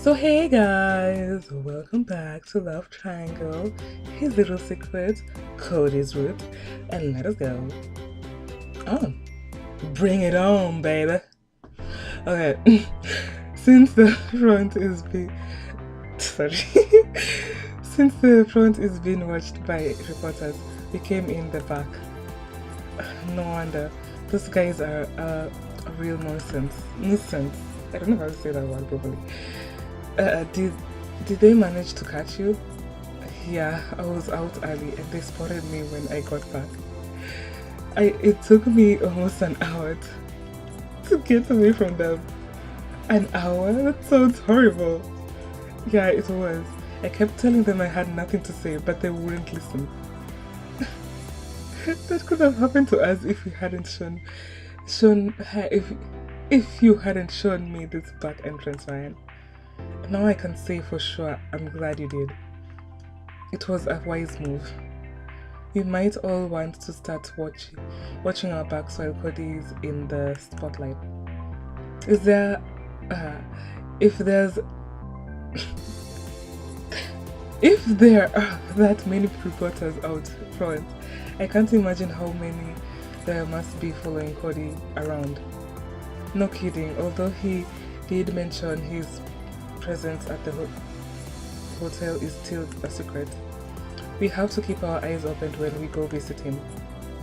So hey guys, welcome back to Love Triangle, his little secret, Cody's root, and let us go. Oh, bring it on, baby. Okay, since the front is being sorry, since the front is being watched by reporters, we came in the back. No wonder those guys are a real nuisance. I don't know how to say that word properly. Did they manage to catch you? Yeah, I was out early and they spotted me when I got back. It took me almost an hour to get away from them. An hour? That sounds horrible. Yeah, it was. I kept telling them I had nothing to say, but they wouldn't listen. That could have happened to us if you hadn't if you hadn't shown me this back entrance, Ryan. Now I can say for sure I'm glad you did. It was a wise move. We might all want to start watching our backs while Cody is in the spotlight. Is there if there's if there are that many reporters out front, I can't imagine how many there must be following Cody around. No kidding, although he did mention his presence at the hotel is still a secret. We have to keep our eyes open when we go visit him.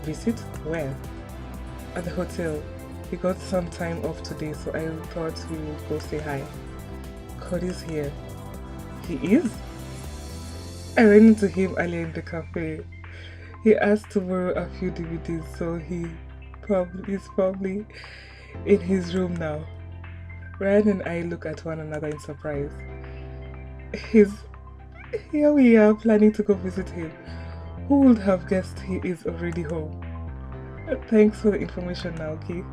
Visit? Where? At the hotel. We got some time off today, so I thought we would go say hi. Cody's here. He is? I ran into him earlier in the cafe. He asked to borrow a few DVDs, so he's probably in his room now. Ryan and I look at one another in surprise. Here we are planning to go visit him. Who would have guessed he is already home? Thanks for the information, Naoki.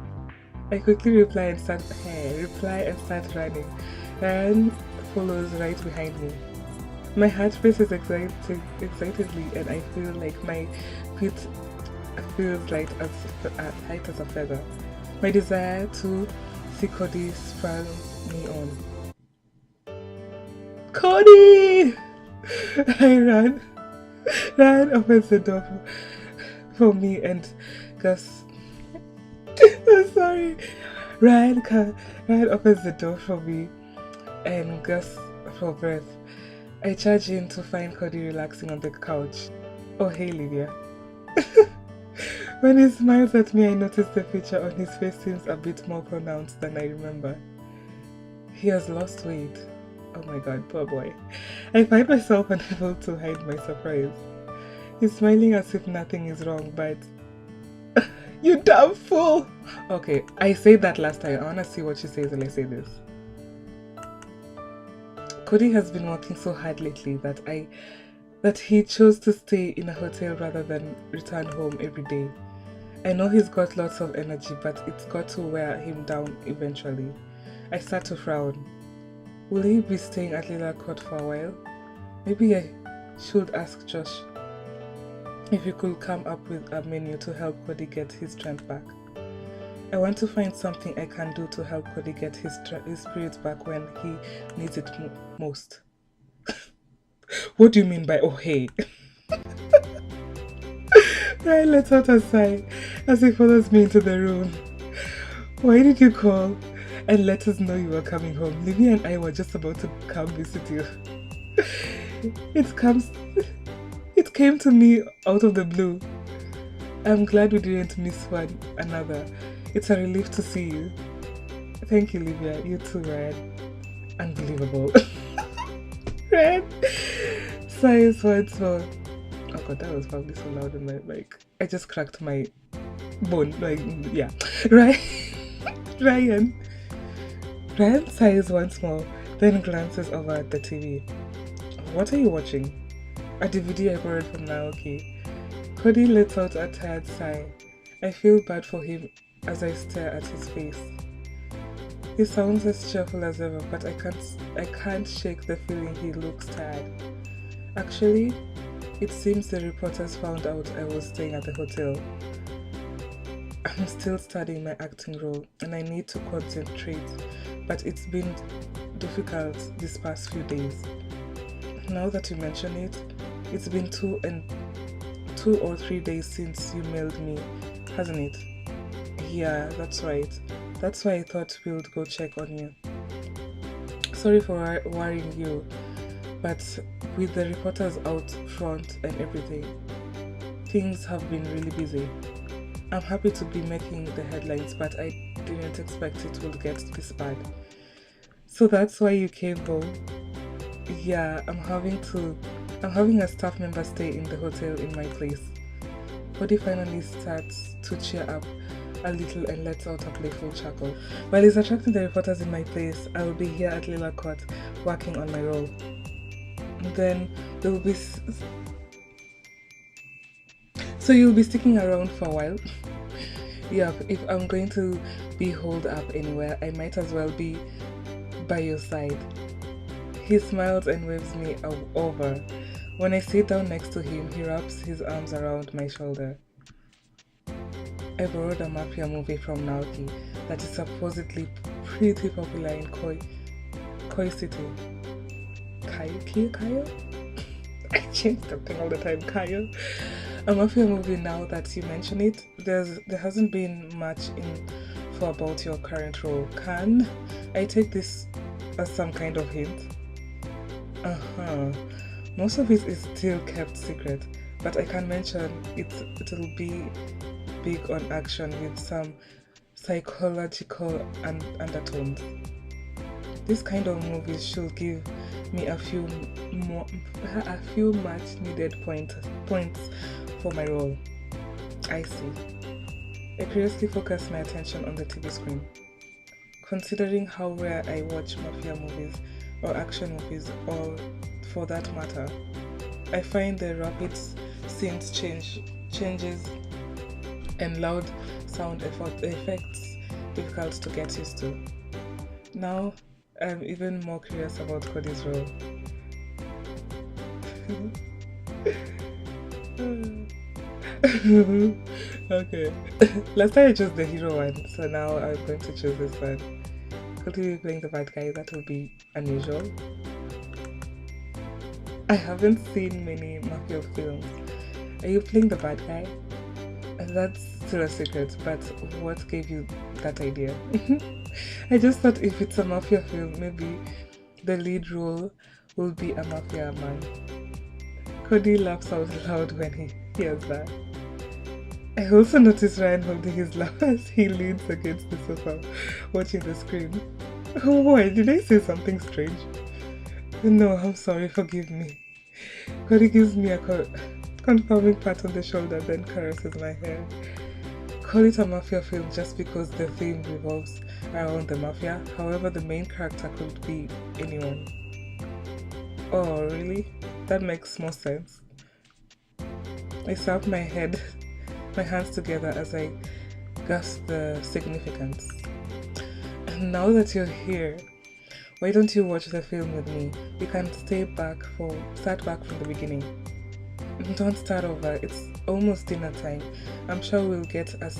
I quickly reply and start running. Ryan follows right behind me. My heart races excitedly and I feel like my feet feels light as a feather. My desire to see Cody spurred me on. Cody! I ran. Ryan opens the door for me and Gus. I'm sorry. Ryan opens the door for me and Gus for breath. I charge in to find Cody relaxing on the couch. Oh, hey, Lydia. When he smiles at me, I notice the feature on his face seems a bit more pronounced than I remember. He has lost weight. Oh my god, poor boy. I find myself unable to hide my surprise. He's smiling as if nothing is wrong, but... You damn fool! Okay, I said that last time. I wanna see what she says when I say this. Cody has been working so hard lately that he chose to stay in a hotel rather than return home every day. I know he's got lots of energy, but it's got to wear him down eventually. I start to frown. Will he be staying at Lila Court for a while? Maybe I should ask Josh if he could come up with a menu to help Cody get his strength back. I want to find something I can do to help Cody get his spirits back when he needs it most. What do you mean by oh hey? Ryan lets out a sigh as he follows me into the room. Why did you call and let us know you were coming home? Livy and I were just about to come visit you. It came to me out of the blue. I'm glad we didn't miss one another. It's a relief to see you. Thank you, Livia. You too, Ryan. Unbelievable. Ryan sighs once more. Oh god, that was probably so loud in my mic. I just cracked my bone. Like, yeah. Ryan sighs once more, then glances over at the TV. What are you watching? A DVD I borrowed from Naoki. Cody lets out a tired sigh. I feel bad for him as I stare at his face. He sounds as cheerful as ever, but I can't shake the feeling he looks tired. Actually, it seems the reporters found out I was staying at the hotel. I'm still studying my acting role and I need to concentrate, but it's been difficult these past few days. Now that you mention it, it's been 2 or 3 days since you mailed me, hasn't it? Yeah, that's right. That's why I thought we would go check on you. Sorry for worrying you, but with the reporters out front and everything, things have been really busy. I'm happy to be making the headlines, but I didn't expect it would get this bad. So that's why you came home? Yeah, I'm having a staff member stay in the hotel in my place. Cody finally starts to cheer up a little and lets out a playful chuckle. While he's attracting the reporters in my place, I will be here at Lila Court working on my role. Then there will be... So you'll be sticking around for a while? Yeah, if I'm going to be holed up anywhere, I might as well be by your side. He smiles and waves me over. When I sit down next to him, he wraps his arms around my shoulder. I borrowed a mafia movie from Naoki that is supposedly pretty popular in Koi City. Kayo? I change the thing all the time, Kayo. A mafia movie. Now that you mention it, there hasn't been much info about your current role. Can I take this as some kind of hint? Most of it is still kept secret, but I can mention it'll be big on action with some psychological undertones. This kind of movies should give me a few much needed points for my role. I see. I curiously focus my attention on the TV screen. Considering how rare I watch mafia movies or action movies, or for that matter, I find the rapid scenes changes and loud sound effects difficult to get used to. Now I'm even more curious about Cody's role. Okay. Last time I chose the hero one, so now I'm going to choose this one. Cody playing the bad guy, that will be unusual. I haven't seen many mafia films. Are you playing the bad guy? That's still a secret, but what gave you that idea? I just thought if it's a mafia film, maybe the lead role will be a mafia man. Cody laughs out loud when he hears that. I also noticed Ryan holding his laugh as he leans against the sofa, watching the screen. Oh, why did I say something strange? No, I'm sorry, forgive me. Cody gives me a confirming pat on the shoulder, then caresses my hair. Call it a mafia film just because the theme revolves around the mafia. However, the main character could be anyone. Oh, really? That makes more sense. I slap my hands together as I grasp the significance. And now that you're here, why don't you watch the film with me? We can start back from the beginning. Don't start over. It's almost dinner time. I'm sure I'll get a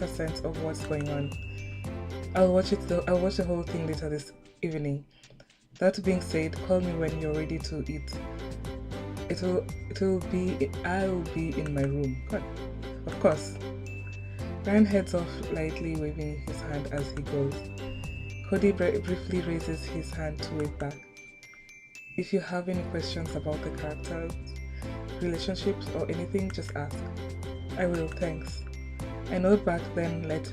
sense of what's going on. I'll watch the whole thing later this evening. That being said, call me when you're ready to eat. I'll be in my room. God, of course. Ryan heads off, lightly waving his hand as he goes. Cody briefly raises his hand to wave back. If you have any questions about the characters, relationships, or anything, just ask. I will, thanks. I nod back, then let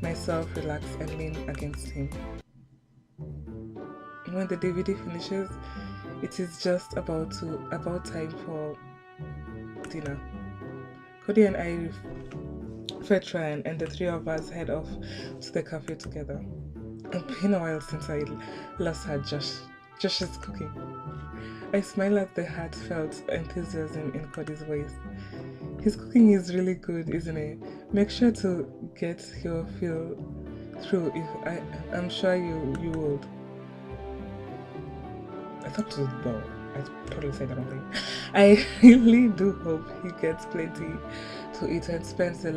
myself relax and lean against him. When the DVD finishes, it is just about time for dinner. Cody and I fetch Ryan, and the three of us head off to the cafe together. It's been a while since I last had Josh's cooking. I smile at the heartfelt enthusiasm in Cody's voice. His cooking is really good, isn't it? Make sure to get your fill through. I'm sure you would. I thought it was well. I totally said that wrong thing. I really do hope he gets plenty to eat and spends the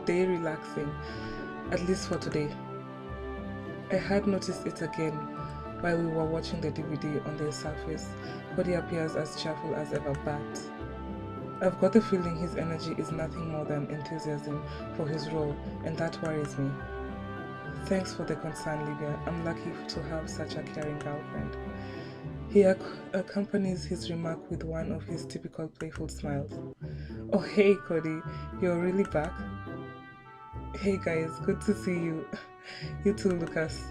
day relaxing, at least for today. I had noticed it again while we were watching the DVD. On the surface, Cody appears as cheerful as ever, but I've got the feeling his energy is nothing more than enthusiasm for his role, and that worries me. Thanks for the concern, Lydia. I'm lucky to have such a caring girlfriend. He accompanies his remark with one of his typical playful smiles. Oh hey Cody, you're really back? Hey guys, good to see you. You too, Lucas.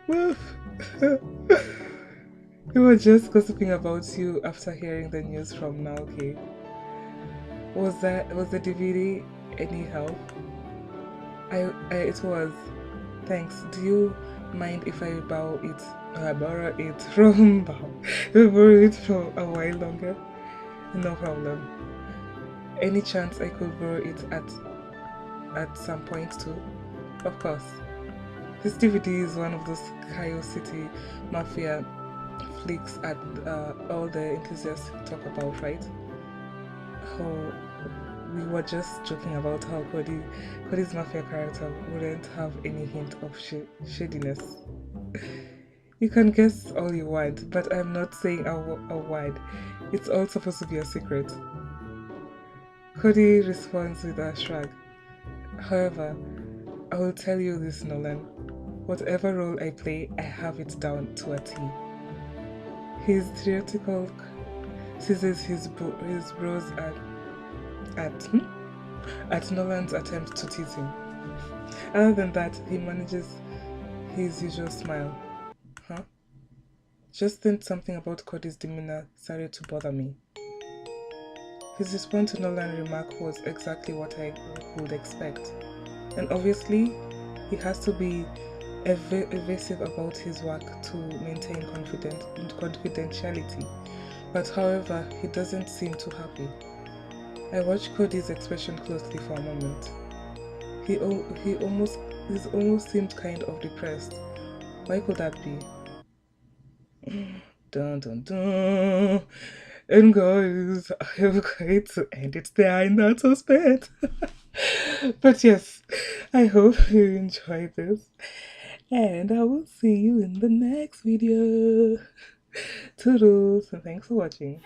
Woof! We were just gossiping about you after hearing the news from now, okay? Was the DVD any help? It was. Thanks. Do you mind if I borrow it from a while longer? No problem. Any chance I could borrow it at some point too? Of course. This DVD is one of those Chaos City Mafia flicks at all the enthusiasts talk about, right? Oh, we were just joking about how Cody's Mafia character wouldn't have any hint of shadiness. You can guess all you want, but I'm not saying a word. It's all supposed to be a secret. Cody responds with a shrug. However, I will tell you this, Nolan. Whatever role I play, I have it down to a T. His theatrical seizes his bros at Nolan's attempt to tease him. Other than that, he manages his usual smile. Huh? Just then something about Cody's demeanor started to bother me. His response to Nolan's remark was exactly what I would expect. And obviously, he has to be evasive about his work to maintain confidentiality. But however, he doesn't seem too happy. I watched Cody's expression closely for a moment. He almost seemed kind of depressed. Why could that be? Dun dun dun. And guys, I'm going to end it there in that suspense. But yes, I hope you enjoyed this. And I will see you in the next video. Toodles, and thanks for watching.